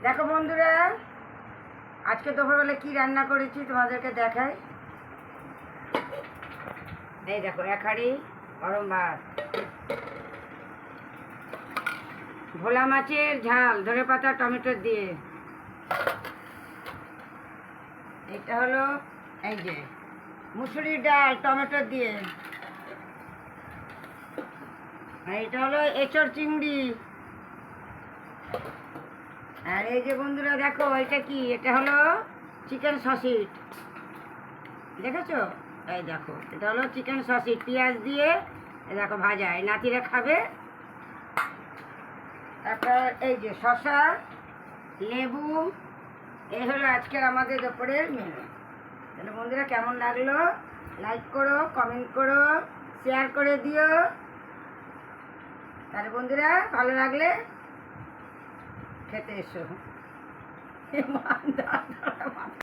দেখো বন্ধুরা, আজকে দুপুরবেলা কি রান্না করেছি তোমাদেরকে দেখাই। এই দেখো, এক হাঁড়ি গরম ভাত, ভোলা মাছের ঝাল ধনে পাতা টমেটো দিয়ে। এটা হলো এই যে মুসুরির ডাল টমেটো দিয়ে। আর এটা হলো এঁচড় চিংড়ি। আর এই যে বন্ধুরা দেখো, এটা কি, এটা হলো চিকেন সসেজ। দেখেছো? এই দেখো, এটা হলো চিকেন সসেজ পেঁয়াজ দিয়ে। এই দেখো ভাজা, এই নাতিরা খাবে। তারপর এই যে শসা, লেবু। এই হলো আজকের আমাদের দুপুরের মেনু। তাহলে বন্ধুরা, কেমন লাগলো লাইক করো, কমেন্ট করো, শেয়ার করে দিও। তাহলে বন্ধুরা, ভালো লাগলে খেতে এসো।